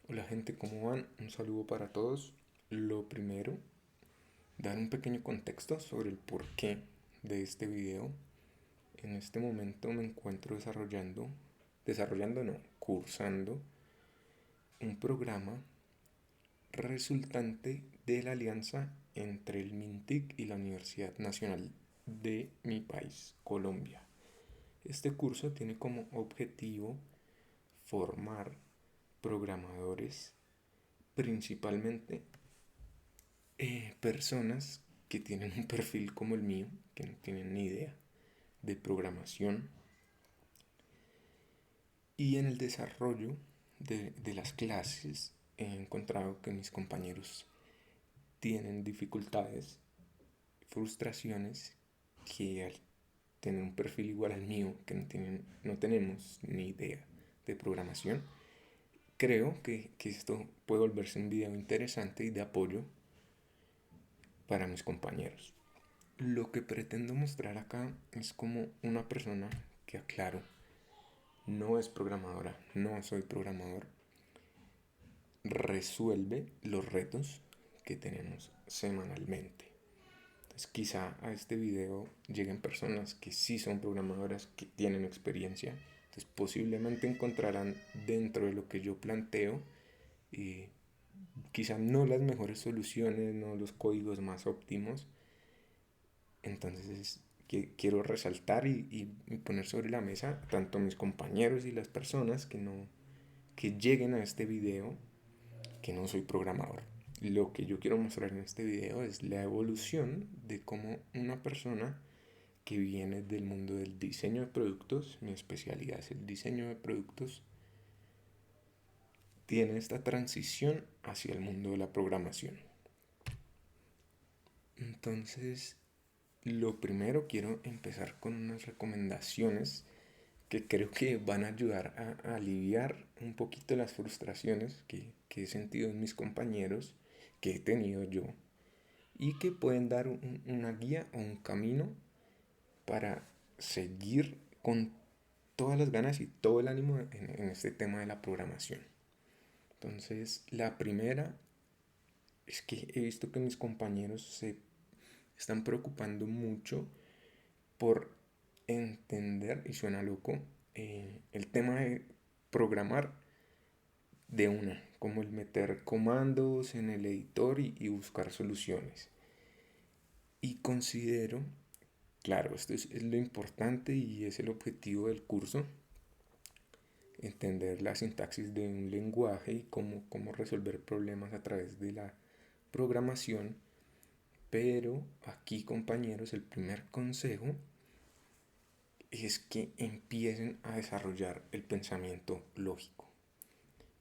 Hola gente, ¿cómo van? Un saludo para todos. Lo primero, dar un pequeño contexto sobre el porqué de este video. En este momento me encuentro desarrollando no, cursando un programa resultante de la alianza entre el MINTIC y la Universidad Nacional de mi país, Colombia. Este curso tiene como objetivo formar programadores principalmente personas que tienen un perfil como el mío, que no tienen ni idea de programación, y en el desarrollo de las clases he encontrado que mis compañeros tienen dificultades, frustraciones, que al tener un perfil igual al mío, que no tenemos ni idea de programación, creo que esto puede volverse un video interesante y de apoyo para mis compañeros. Lo que pretendo mostrar acá es como una persona que, aclaro, no es programadora, no soy programador, resuelve los retos que tenemos semanalmente. Entonces quizá a este video lleguen personas que sí son programadoras, que tienen experiencia, entonces posiblemente encontrarán dentro de lo que yo planteo eh, quizá no las mejores soluciones, no los códigos más óptimos. Entonces quiero resaltar y poner sobre la mesa tanto mis compañeros y las personas que lleguen a este video que no soy programador. Lo que yo quiero mostrar en este video es la evolución de cómo una persona que viene del mundo del diseño de productos, mi especialidad es el diseño de productos, tiene esta transición hacia el mundo de la programación. Entonces, lo primero quiero empezar con unas recomendaciones que creo que van a ayudar a aliviar un poquito las frustraciones que he sentido en mis compañeros, que he tenido yo, y que pueden dar una guía o un camino para seguir con todas las ganas y todo el ánimo en este tema de la programación. Entonces, la primera es que he visto que mis compañeros se están preocupando mucho por entender, y suena loco, el tema de programar de una, como el meter comandos en el editor y buscar soluciones. Y considero, claro, esto es lo importante y es el objetivo del curso, entender la sintaxis de un lenguaje y cómo resolver problemas a través de la programación. Pero aquí, compañeros, el primer consejo es que empiecen a desarrollar el pensamiento lógico.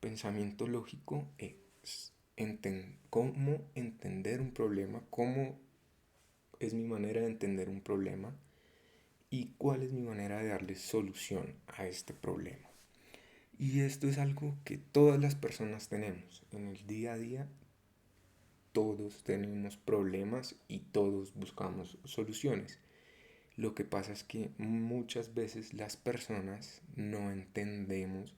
Pensamiento lógico es cómo entender un problema, cómo es mi manera de entender un problema y cuál es mi manera de darle solución a este problema. Y esto es algo que todas las personas tenemos. En el día a día todos tenemos problemas y todos buscamos soluciones. Lo que pasa es que muchas veces las personas no entendemos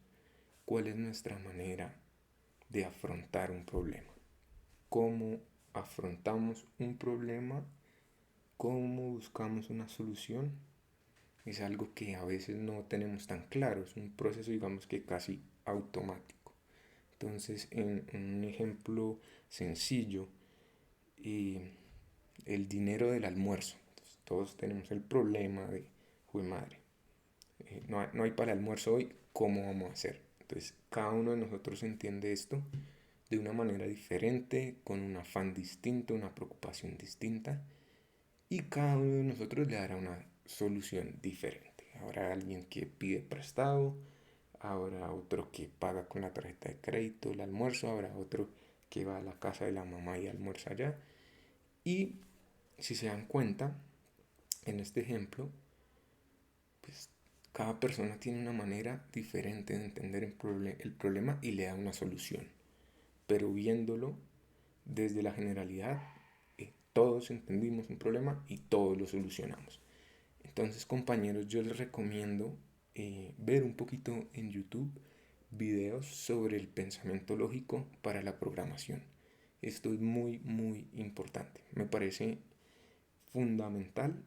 cuál es nuestra manera de afrontar un problema. Cómo afrontamos un problema, cómo buscamos una solución, es algo que a veces no tenemos tan claro. Es un proceso, digamos que casi automático. Entonces, en un ejemplo sencillo, eh, el dinero del almuerzo. Entonces, todos tenemos el problema de, jue madre, no hay para el almuerzo hoy, ¿cómo vamos a hacer? Entonces, cada uno de nosotros entiende esto de una manera diferente, con un afán distinto, una preocupación distinta, y cada uno de nosotros le dará una solución diferente. Habrá alguien que pide prestado, habrá otro que paga con la tarjeta de crédito el almuerzo, habrá otro que va a la casa de la mamá y almuerza allá. Y si se dan cuenta, en este ejemplo, pues cada persona tiene una manera diferente de entender el problema y le da una solución. Pero viéndolo desde la generalidad, todos entendimos un problema y todos lo solucionamos. Entonces, compañeros, yo les recomiendo ver un poquito en YouTube videos sobre el pensamiento lógico para la programación. Esto es muy, muy importante. Me parece fundamental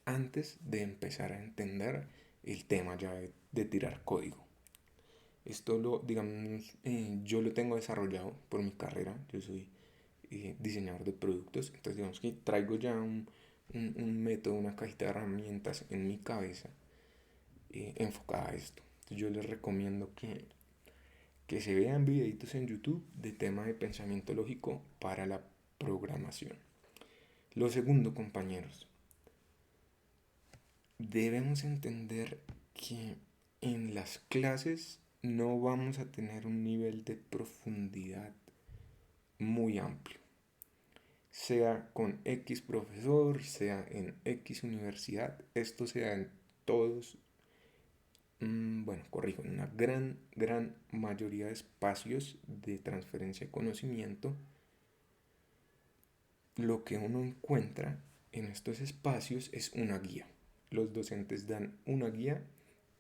antes de empezar a entender el tema ya de tirar código. Esto digamos, yo lo tengo desarrollado por mi carrera. Yo soy diseñador de productos. Entonces, digamos que traigo ya un método, una cajita de herramientas en mi cabeza enfocada a esto. Entonces, yo les recomiendo que se vean videitos en YouTube de tema de pensamiento lógico para la programación. Lo segundo, compañeros, debemos entender que en las clases no vamos a tener un nivel de profundidad muy amplio. Sea con X profesor, sea en X universidad, esto se da en todos, bueno, corrijo, en una gran mayoría de espacios de transferencia de conocimiento. Lo que uno encuentra en estos espacios es una guía. Los docentes dan una guía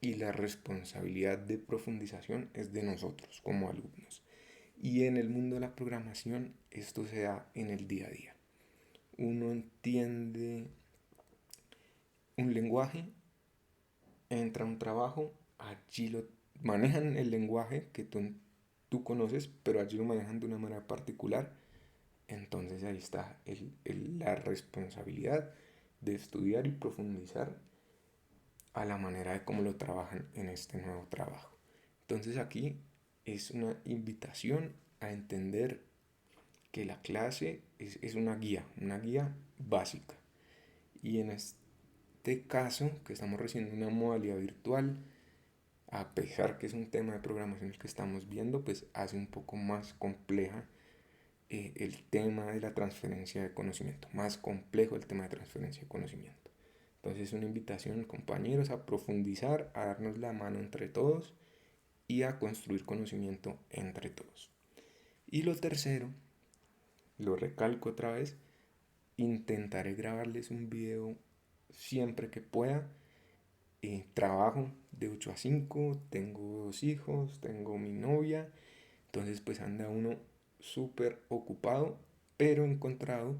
y la responsabilidad de profundización es de nosotros como alumnos. Y en el mundo de la programación esto se da en el día a día. Uno entiende un lenguaje, entra a un trabajo, allí lo manejan el lenguaje que tú conoces, pero allí lo manejan de una manera particular. Entonces ahí está la responsabilidad de estudiar y profundizar a la manera de cómo lo trabajan en este nuevo trabajo. Entonces aquí es una invitación a entender que la clase es una guía básica. Y en este caso, que estamos recibiendo una modalidad virtual, a pesar que es un tema de programación el que estamos viendo, pues hace un poco más compleja el tema de la transferencia de conocimiento, más complejo el tema de transferencia de conocimiento. Entonces es una invitación, compañeros, a profundizar, a darnos la mano entre todos y a construir conocimiento entre todos. Y lo tercero, lo recalco otra vez, intentaré grabarles un video siempre que pueda. Trabajo de 8 a 5, tengo 2 hijos, tengo mi novia, entonces pues anda uno súper ocupado, pero he encontrado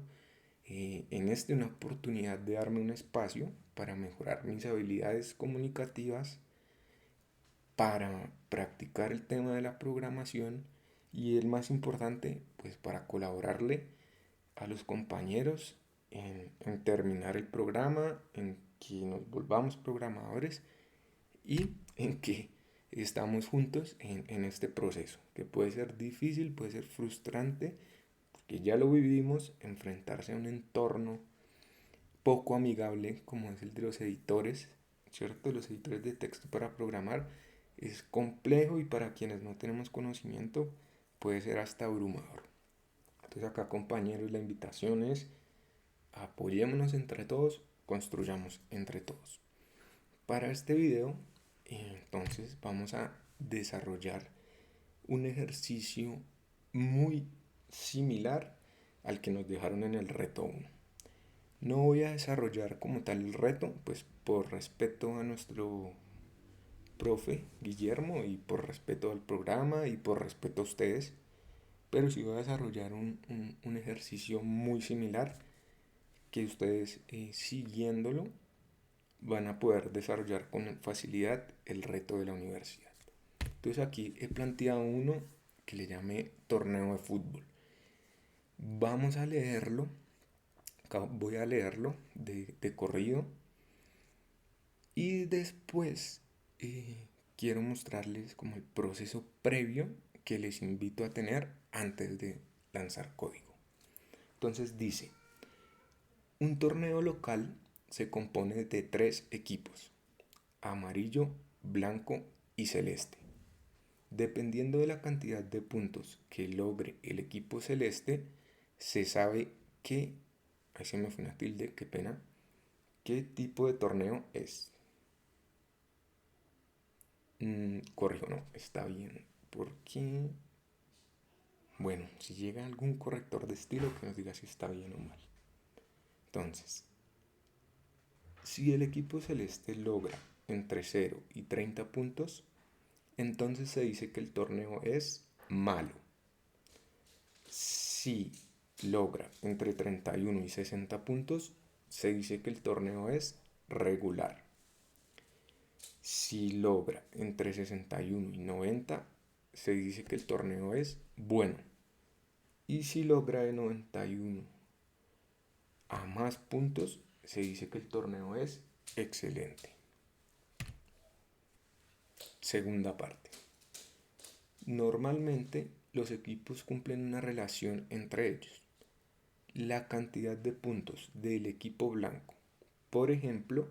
en una oportunidad de darme un espacio para mejorar mis habilidades comunicativas, para practicar el tema de la programación y el más importante, pues para colaborarle a los compañeros en terminar el programa, en que nos volvamos programadores y en que estamos juntos en este proceso, que puede ser difícil, puede ser frustrante, porque ya lo vivimos, enfrentarse a un entorno poco amigable como es el de los editores, ¿cierto? Los editores de texto para programar es complejo y para quienes no tenemos conocimiento puede ser hasta abrumador. Entonces acá, compañeros, la invitación es apoyémonos entre todos, construyamos entre todos. Para este video, entonces vamos a desarrollar un ejercicio muy similar al que nos dejaron en el reto 1. No voy a desarrollar como tal el reto, pues por respeto a nuestro profe Guillermo y por respeto al programa y por respeto a ustedes, pero sí voy a desarrollar un ejercicio muy similar que ustedes siguiéndolo van a poder desarrollar con facilidad el reto de la universidad. Entonces aquí he planteado uno que le llamé torneo de fútbol. Vamos a leerlo, voy a leerlo de corrido y después quiero mostrarles como el proceso previo que les invito a tener antes de lanzar código. Entonces dice, un torneo local se compone de 3 equipos, amarillo, blanco y celeste. Dependiendo de la cantidad de puntos que logre el equipo celeste, se sabe ahí se me fue una tilde, qué pena, qué tipo de torneo es. Corrijo, no, está bien, porque, bueno, si llega algún corrector de estilo que nos diga si está bien o mal. Entonces, si el equipo celeste logra entre 0 y 30 puntos, entonces se dice que el torneo es malo. Si logra entre 31 y 60 puntos, se dice que el torneo es regular. Si logra entre 61 y 90, se dice que el torneo es bueno. Y si logra de 91 a más puntos, se dice que el torneo es excelente. Segunda parte. Normalmente los equipos cumplen una relación entre ellos. La cantidad de puntos del equipo blanco, por ejemplo,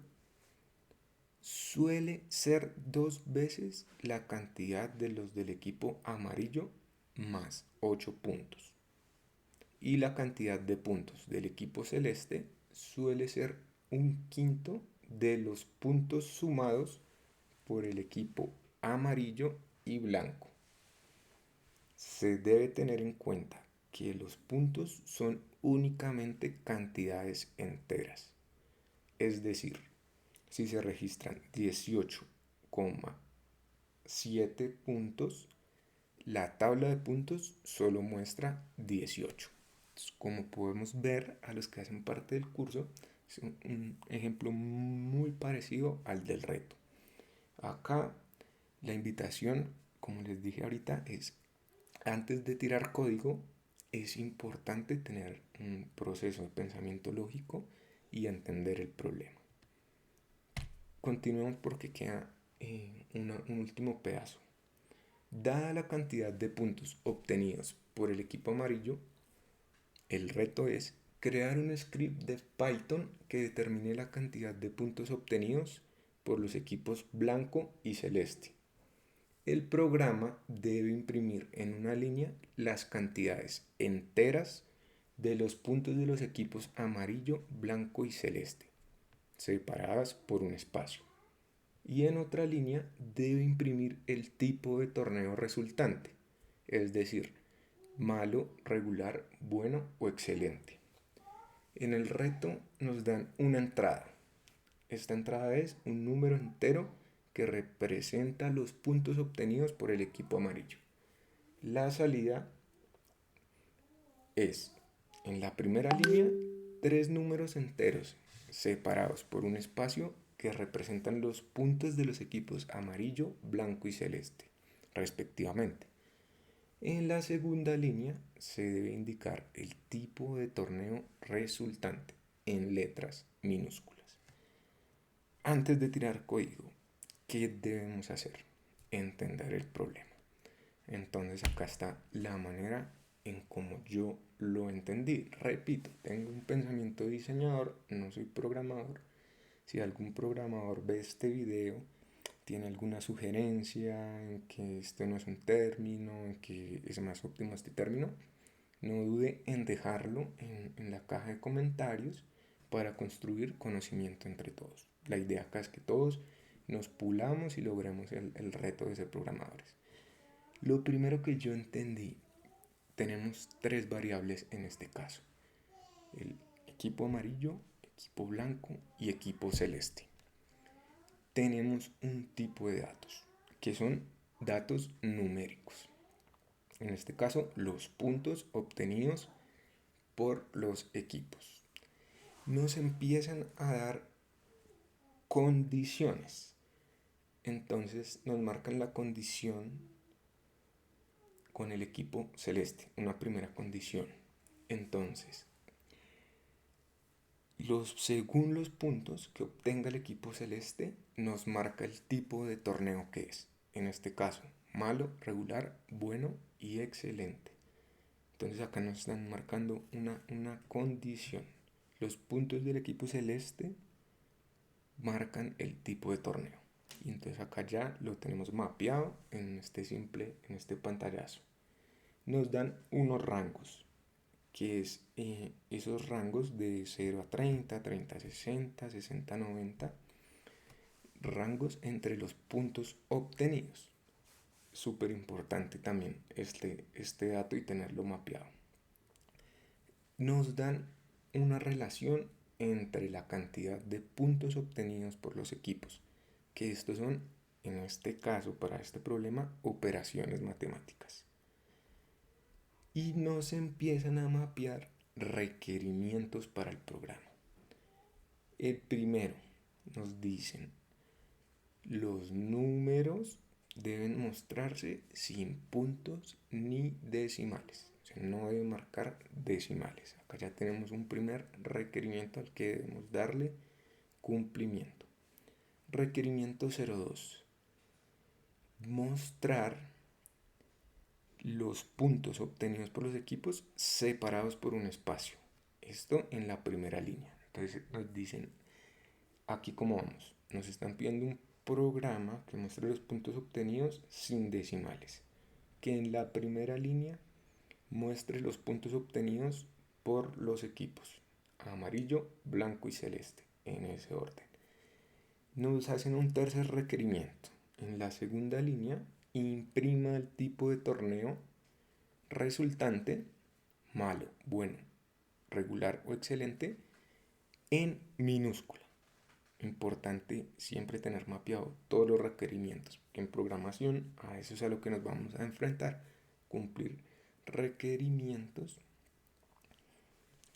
suele ser 2 veces la cantidad de los del equipo amarillo más 8 puntos. Y la cantidad de puntos del equipo celeste suele ser 1/5 de los puntos sumados por el equipo amarillo y blanco. Se debe tener en cuenta que los puntos son únicamente cantidades enteras. Es decir, si se registran 18,7 puntos, la tabla de puntos solo muestra 18. Entonces, como podemos ver a los que hacen parte del curso, es un ejemplo muy parecido al del reto. Acá la invitación, como les dije ahorita, es antes de tirar código, es importante tener un proceso de pensamiento lógico y entender el problema. Continuemos porque queda un último pedazo. Dada la cantidad de puntos obtenidos por el equipo amarillo, el reto es crear un script de Python que determine la cantidad de puntos obtenidos por los equipos blanco y celeste. El programa debe imprimir en una línea las cantidades enteras de los puntos de los equipos amarillo, blanco y celeste, separadas por un espacio. Y en otra línea debe imprimir el tipo de torneo resultante, es decir, malo, regular, bueno o excelente. En el reto nos dan una entrada. Esta entrada es un número entero que representa los puntos obtenidos por el equipo amarillo. La salida es, en la primera línea, 3 números enteros separados por un espacio que representan los puntos de los equipos amarillo, blanco y celeste, respectivamente. En la segunda línea se debe indicar el tipo de torneo resultante en letras minúsculas. Antes de tirar código, ¿qué debemos hacer? Entender el problema. Entonces acá está la manera en cómo yo lo entendí. Repito, tengo un pensamiento de diseñador, no soy programador. Si algún programador ve este video, tiene alguna sugerencia en que este no es un término, en que es más óptimo este término, no dude en dejarlo en la caja de comentarios para construir conocimiento entre todos. La idea acá es que todos nos pulamos y logremos el reto de ser programadores. Lo primero que yo entendí, tenemos 3 variables en este caso: el equipo amarillo, equipo blanco y equipo celeste. Tenemos un tipo de datos, que son datos numéricos. En este caso, los puntos obtenidos por los equipos. Nos empiezan a dar condiciones. Entonces nos marcan la condición con el equipo celeste, una primera condición. Entonces, según los puntos que obtenga el equipo celeste, nos marca el tipo de torneo que es. En este caso, malo, regular, bueno y excelente. Entonces acá nos están marcando una condición. Los puntos del equipo celeste marcan el tipo de torneo. Y entonces acá ya lo tenemos mapeado en este pantallazo. Nos dan unos rangos, que es esos rangos de 0 a 30, 30 a 60, 60 a 90, rangos entre los puntos obtenidos. Súper importante también este dato y tenerlo mapeado. Nos dan una relación entre la cantidad de puntos obtenidos por los equipos, que estos son en este caso, para este problema, operaciones matemáticas. Y nos empiezan a mapear requerimientos para el programa. El primero, nos dicen, los números deben mostrarse sin puntos ni decimales. O sea, no deben marcar decimales. Acá ya tenemos un primer requerimiento al que debemos darle cumplimiento. Requerimiento 02. Mostrar los puntos obtenidos por los equipos separados por un espacio. Esto en la primera línea. Entonces nos dicen, aquí cómo vamos. Nos están pidiendo un programa que muestre los puntos obtenidos sin decimales. Que en la primera línea muestre los puntos obtenidos por los equipos. Amarillo, blanco y celeste. En ese orden. Nos hacen un tercer requerimiento. En la segunda línea, imprima el tipo de torneo resultante, malo, bueno, regular o excelente, en minúscula. Importante siempre tener mapeado todos los requerimientos, que en programación a eso es a lo que nos vamos a enfrentar, cumplir requerimientos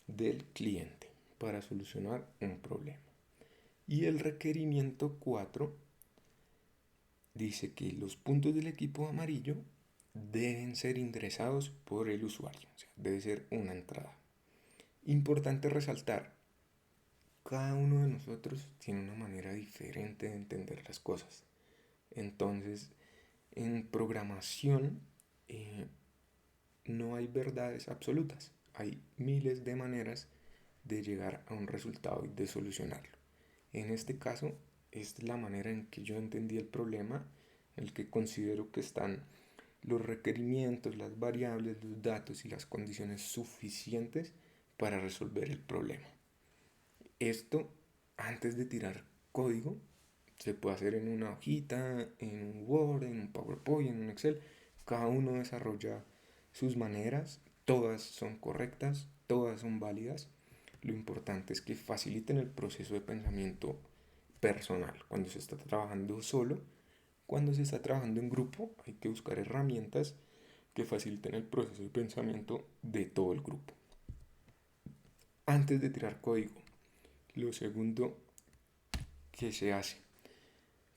del cliente para solucionar un problema. Y el requerimiento 4 dice que los puntos del equipo amarillo deben ser ingresados por el usuario, o sea, debe ser una entrada. Importante resaltar, cada uno de nosotros tiene una manera diferente de entender las cosas. Entonces, en programación no hay verdades absolutas, hay miles de maneras de llegar a un resultado y de solucionarlo. En este caso, es la manera en que yo entendí el problema, en el que considero que están los requerimientos, las variables, los datos y las condiciones suficientes para resolver el problema. Esto, antes de tirar código, se puede hacer en una hojita, en un Word, en un PowerPoint, en un Excel. Cada uno desarrolla sus maneras, todas son correctas, todas son válidas. Lo importante es que faciliten el proceso de pensamiento personal. Cuando se está trabajando solo, cuando se está trabajando en grupo, hay que buscar herramientas que faciliten el proceso de pensamiento de todo el grupo. Antes de tirar código, lo segundo que se hace,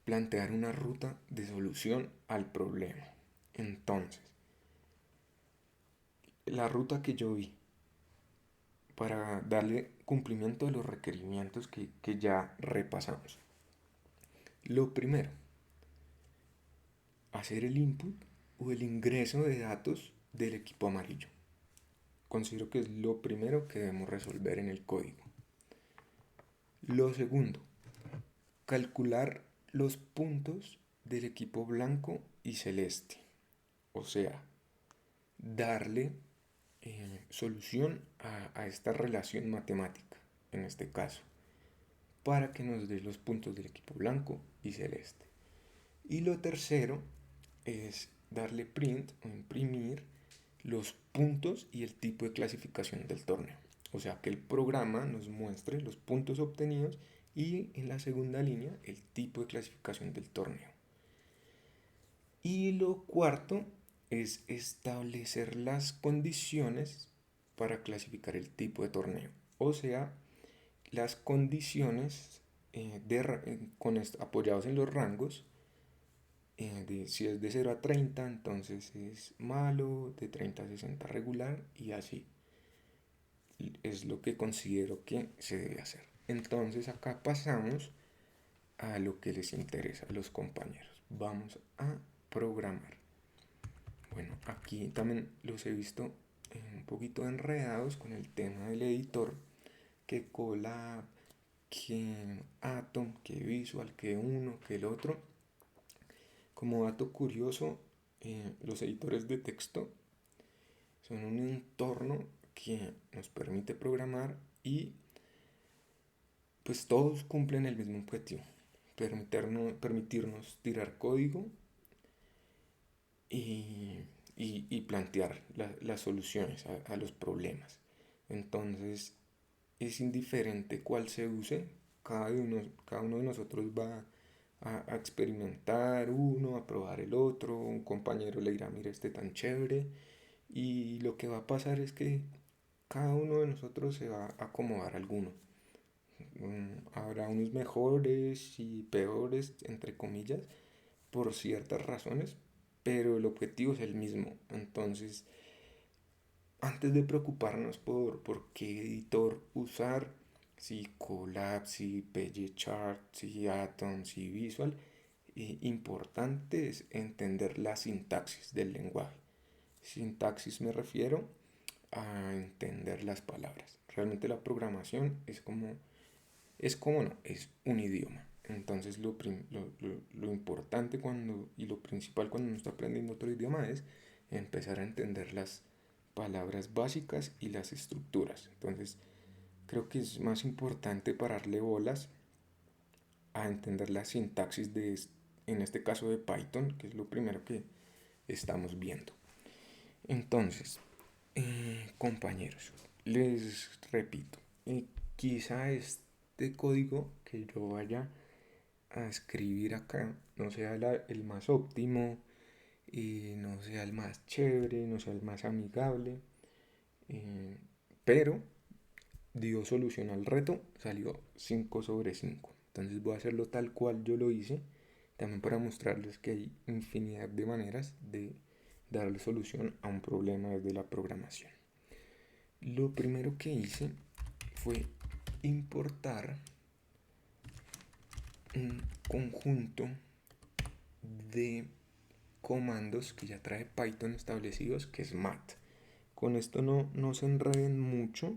plantear una ruta de solución al problema. Entonces, la ruta que yo vi para darle cumplimiento a los requerimientos que ya repasamos. Lo primero, hacer el input o el ingreso de datos del equipo amarillo. Considero que es lo primero que debemos resolver en el código. Lo segundo, calcular los puntos del equipo blanco y celeste. O sea, darle solución a esta relación matemática, en este caso, para que nos dé los puntos del equipo blanco y celeste. Y lo tercero es darle print o imprimir los puntos y el tipo de clasificación del torneo. O sea, que el programa nos muestre los puntos obtenidos y en la segunda línea el tipo de clasificación del torneo. Y lo cuarto es establecer las condiciones para clasificar el tipo de torneo. O sea, las condiciones apoyados en los rangos. Si es de 0 a 30, entonces es malo, de 30 a 60 regular y así. Es lo que considero que se debe hacer. Entonces acá pasamos a lo que les interesa a los compañeros. Vamos a programar. Bueno, aquí también los he visto un poquito enredados con el tema del editor, que Colab, que Atom, que Visual, que uno, que el otro. Como dato curioso, los editores de texto son un entorno que nos permite programar y pues todos cumplen el mismo objetivo, permitirnos tirar código y plantear las soluciones a los problemas. Entonces es indiferente cuál se use, cada uno de nosotros va a experimentar uno, a probar el otro, un compañero le dirá, mira, este tan chévere, y lo que va a pasar es que cada uno de nosotros se va a acomodar a alguno. Habrá unos mejores y peores, entre comillas, por ciertas razones, pero el objetivo es el mismo. Entonces, antes de preocuparnos por qué editor usar, si Colab, si PGChart, si Atom, si Visual, importante es entender la sintaxis del lenguaje. Sintaxis me refiero a entender las palabras. Realmente la programación es como no, es un idioma. Entonces lo importante y lo principal cuando uno está aprendiendo otro idioma es empezar a entender las palabras básicas y las estructuras. Entonces creo que es más importante pararle bolas a entender la sintaxis en este caso de Python, que es lo primero que estamos viendo. Entonces, compañeros, les repito, quizá este código que yo vaya a escribir acá no sea el más óptimo, y no sea el más chévere, no sea el más amigable, eh, pero dio solución al reto, salió 5/5. Entonces voy a hacerlo tal cual yo lo hice, también para mostrarles que hay infinidad de maneras de darle solución a un problema desde la programación. Lo primero que hice fue importar un conjunto de comandos que ya trae Python establecidos, que es mat. Con esto no se enreden mucho,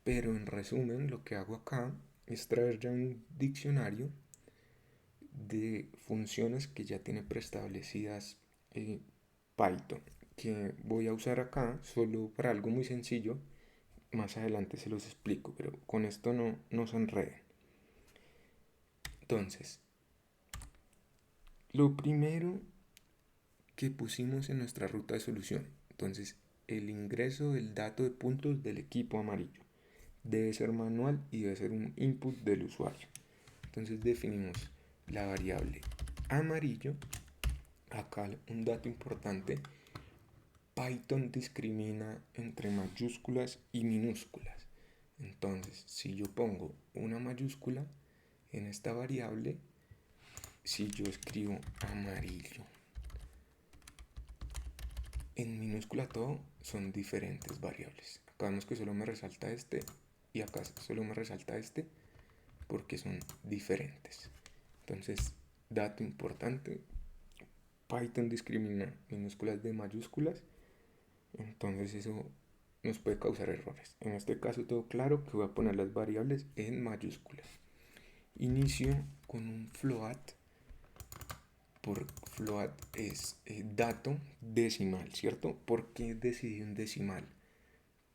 pero en resumen lo que hago acá es traer ya un diccionario de funciones que ya tiene preestablecidas Python, que voy a usar acá solo para algo muy sencillo. Más adelante se los explico, pero con esto no se enreden. Entonces, lo primero que pusimos en nuestra ruta de solución, entonces el ingreso del dato de puntos del equipo amarillo debe ser manual y debe ser un input del usuario. Entonces definimos la variable amarillo. Acá un dato importante: Python discrimina entre mayúsculas y minúsculas. Entonces, si yo pongo una mayúscula en esta variable, si yo escribo amarillo en minúscula todo, son diferentes variables. Acá vemos que solo me resalta este y acá solo me resalta este porque son diferentes. Entonces, dato importante: Python discrimina minúsculas de mayúsculas, entonces eso nos puede causar errores. En este caso todo claro, que voy a poner las variables en mayúsculas. Inicio con un float. Por float es dato decimal, ¿cierto? ¿Por qué decidí un decimal?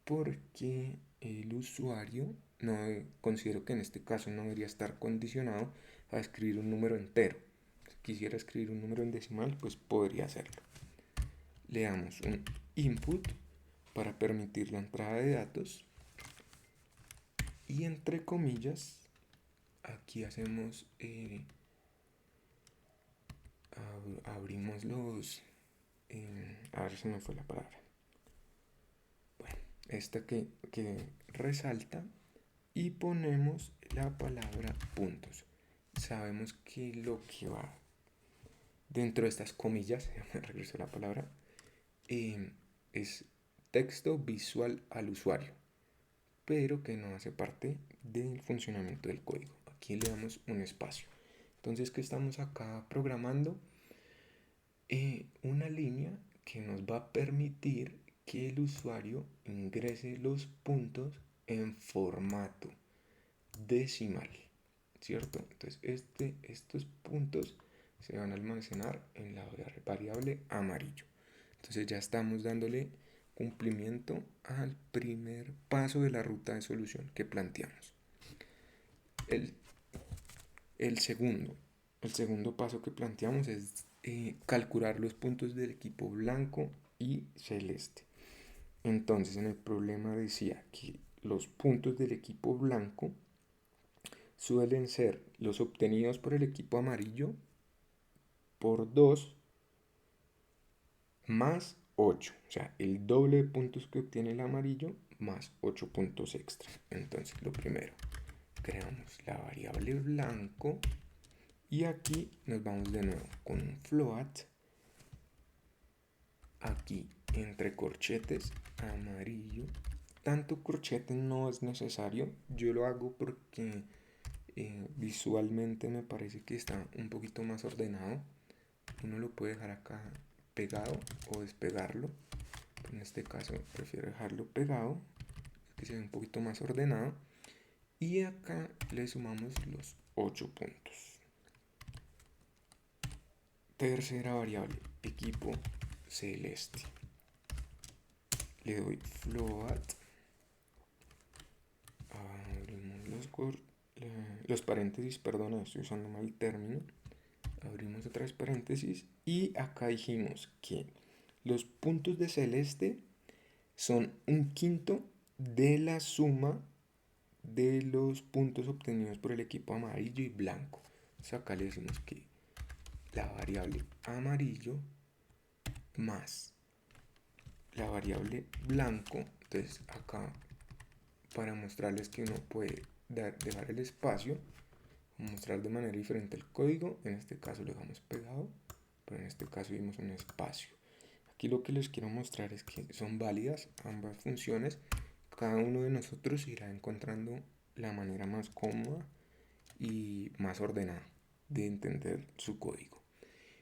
Porque el usuario considero que en este caso no debería estar condicionado a escribir un número entero. Si quisiera escribir un número en decimal, pues podría hacerlo. Le damos un input para permitir la entrada de datos y entre comillas aquí hacemos abrimos a ver si me fue la palabra, bueno, esta que resalta, y ponemos la palabra puntos. Sabemos que lo que va dentro de estas comillas, me regreso la palabra, es texto visual al usuario, pero que no hace parte del funcionamiento del código. Aquí le damos un espacio. Entonces, ¿qué estamos acá programando? Una línea que nos va a permitir que el usuario ingrese los puntos en formato decimal, ¿cierto? Entonces estos puntos se van a almacenar en la variable amarillo. Entonces ya estamos dándole cumplimiento al primer paso de la ruta de solución que planteamos. El, el segundo, el segundo paso que planteamos es calcular los puntos del equipo blanco y celeste. Entonces en el problema decía que los puntos del equipo blanco suelen ser los obtenidos por el equipo amarillo por 2 más 8, o sea, el doble de puntos que obtiene el amarillo más 8 puntos extra. Entonces, lo primero, creamos la variable blanco y aquí nos vamos de nuevo con un float. Aquí entre corchetes amarillo. Tanto corchete no es necesario. Yo lo hago porque visualmente me parece que está un poquito más ordenado. Uno lo puede dejar acá pegado o despegarlo. En este caso prefiero dejarlo pegado, que se ve un poquito más ordenado. Y acá le sumamos los 8 puntos. Tercera variable, equipo celeste. Le doy float. Abrimos los paréntesis, perdón, estoy usando mal el término. Abrimos otra vez paréntesis y acá dijimos que los puntos de celeste son un quinto de la suma de los puntos obtenidos por el equipo amarillo y blanco. Entonces acá le decimos que la variable amarillo más la variable blanco. Entonces acá, para mostrarles que uno puede dejar el espacio, mostrar de manera diferente el código, en este caso lo dejamos pegado, pero en este caso dimos un espacio. Aquí lo que les quiero mostrar es que son válidas ambas funciones. Cada uno de nosotros irá encontrando la manera más cómoda y más ordenada de entender su código.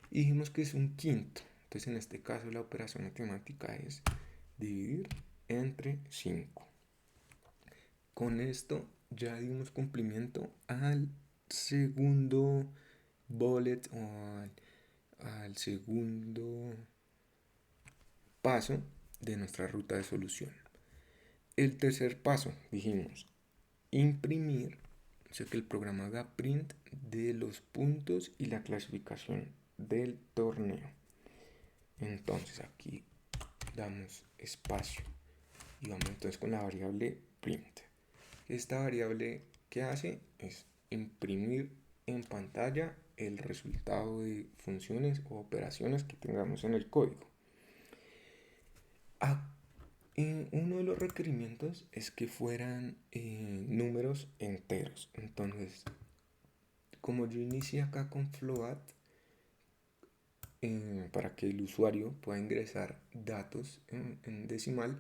Y dijimos que es un quinto. Entonces en este caso la operación matemática es dividir entre 5. Con esto ya dimos cumplimiento al segundo bullet o al segundo paso de nuestra ruta de solución. El tercer paso, dijimos, imprimir, o sea que el programa haga print de los puntos y la clasificación del torneo. Entonces aquí damos espacio y vamos entonces con la variable print. Esta variable que hace es imprimir en pantalla el resultado de funciones o operaciones que tengamos en el código. Uno de los requerimientos es que fueran números enteros. Entonces, como yo inicié acá con float, para que el usuario pueda ingresar datos en decimal,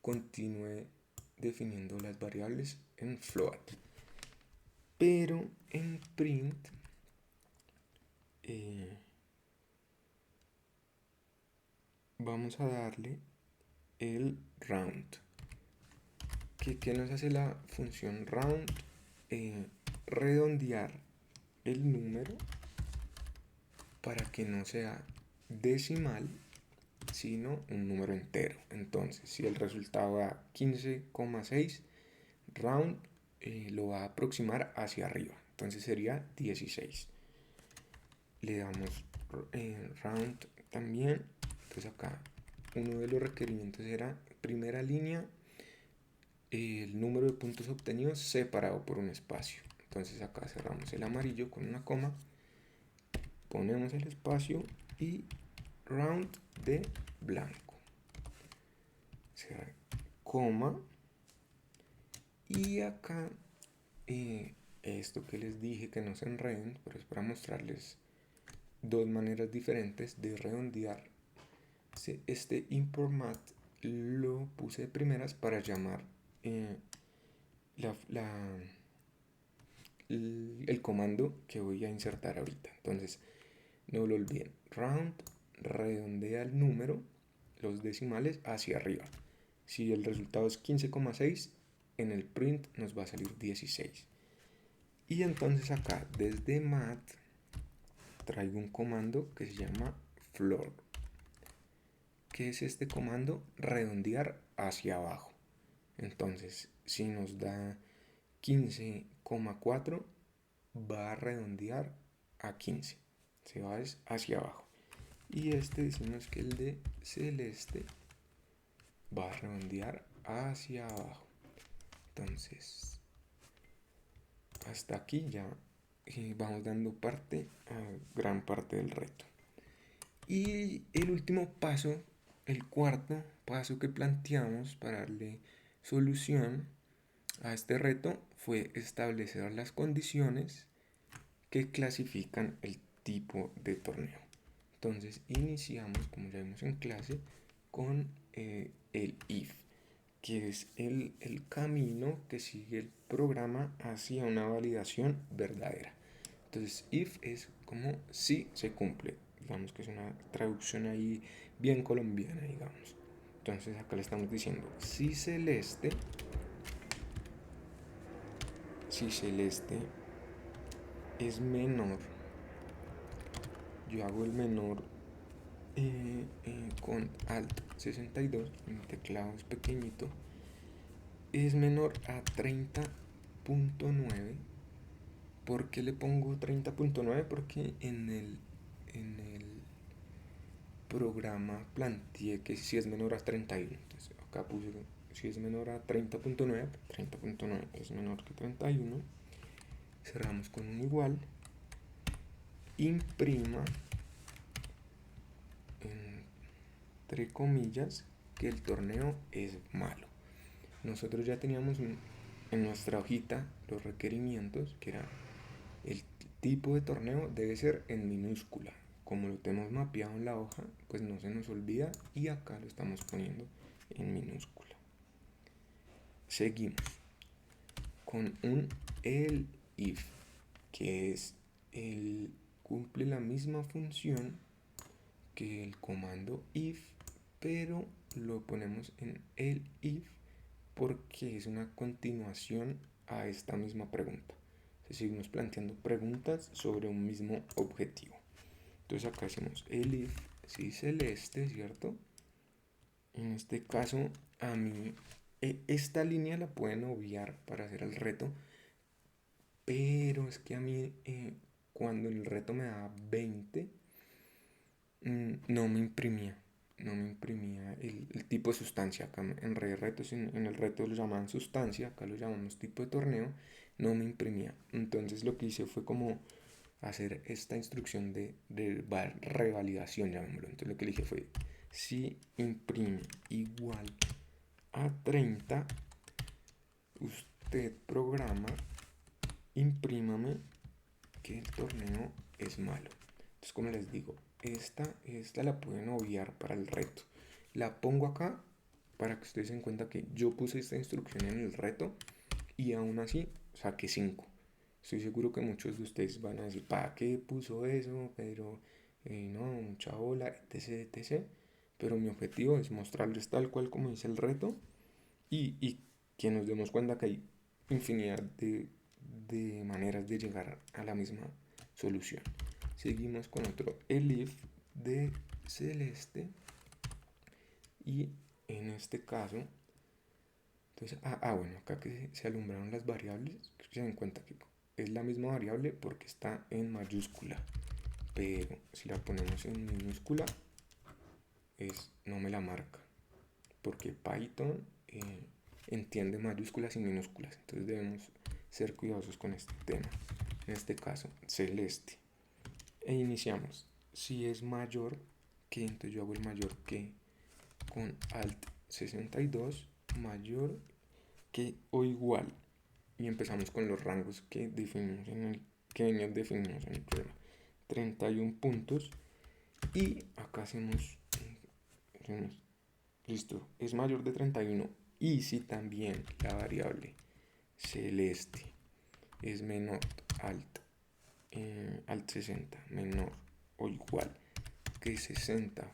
continúe definiendo las variables en float. Pero en print vamos a darle el round. ¿Qué nos hace la función round? Redondear el número para que no sea decimal, sino un número entero. Entonces, si el resultado da 15,6, round lo va a aproximar hacia arriba. Entonces sería 16. Le damos round también. Entonces acá uno de los requerimientos era primera línea, el número de puntos obtenidos separado por un espacio. Entonces acá cerramos el amarillo con una coma, ponemos el espacio y round de blanco, coma, y acá esto que les dije que no se enreden, pero es para mostrarles dos maneras diferentes de redondear. Este import mat lo puse de primeras para llamar el comando que voy a insertar ahorita. Entonces, no lo olviden, round redondea el número, los decimales hacia arriba. Si el resultado es 15,6, en el print nos va a salir 16. Y entonces acá desde mat traigo un comando que se llama floor. ¿Qué es este comando? Redondear hacia abajo. Entonces, si nos da 15,4, va a redondear a 15. Se va hacia abajo. Y este decimos que el de celeste va a redondear hacia abajo. Entonces, hasta aquí ya vamos dando gran parte del reto. Y el último paso, el cuarto paso que planteamos para darle solución a este reto fue establecer las condiciones que clasifican el tipo de torneo. Entonces iniciamos, como ya vimos en clase, con el if, que es el camino que sigue el programa hacia una validación verdadera. Entonces if es como si se cumple, digamos que es una traducción ahí bien colombiana, digamos. Entonces acá le estamos diciendo si celeste es menor, yo hago el menor con Alt 62, mi teclado es pequeñito, es menor a 30.9. ¿Por qué le pongo 30.9? Porque en el programa planteé que si es menor a 31. Entonces acá puse si es menor a 30.9, 30.9 es menor que 31. Cerramos con un igual. Imprima, entre comillas, que el torneo es malo. Nosotros ya teníamos en nuestra hojita los requerimientos, que era el tipo de torneo debe ser en minúscula. Como lo tenemos mapeado en la hoja, pues no se nos olvida y acá lo estamos poniendo en minúscula. Seguimos con un elif, que es cumple la misma función que el comando if, pero lo ponemos en elif porque es una continuación a esta misma pregunta. Seguimos planteando preguntas sobre un mismo objetivo. Entonces acá hacemos elif si celeste, ¿cierto? En este caso, a mí esta línea la pueden obviar para hacer el reto, pero es que a mí cuando el reto me daba 20, no me imprimía. No me imprimía el tipo de sustancia. Acá en retos, en el reto lo llamaban sustancia, acá lo llamamos tipo de torneo, no me imprimía. Entonces lo que hice fue como hacer esta instrucción de revalidación, llamémoslo. Entonces lo que le dije fue, si imprime igual a 30, usted programa, imprímame que el torneo es malo. Entonces, como les digo, esta la pueden obviar para el reto. La pongo acá para que ustedes se den cuenta que yo puse esta instrucción en el reto y aún así saqué 5. Estoy seguro que muchos de ustedes van a decir, ¿para qué puso eso? Pero no, mucha bola, etc, etc. Pero mi objetivo es mostrarles tal cual como dice el reto y que nos demos cuenta que hay infinidad de maneras de llegar a la misma solución. Seguimos con otro elif de celeste y en este caso entonces bueno, acá que se alumbraron las variables, se dan cuenta que es la misma variable porque está en mayúscula, pero si la ponemos en minúscula no me la marca porque Python entiende mayúsculas y minúsculas, entonces debemos ser cuidadosos con este tema. En este caso celeste, e iniciamos si es mayor que, entonces yo hago el mayor que con alt 62, mayor que o igual, y empezamos con los rangos que definimos definimos en el programa, 31 puntos, y acá hacemos listo, es mayor de 31, y si también la variable celeste es menor alt 60, menor o igual que 60,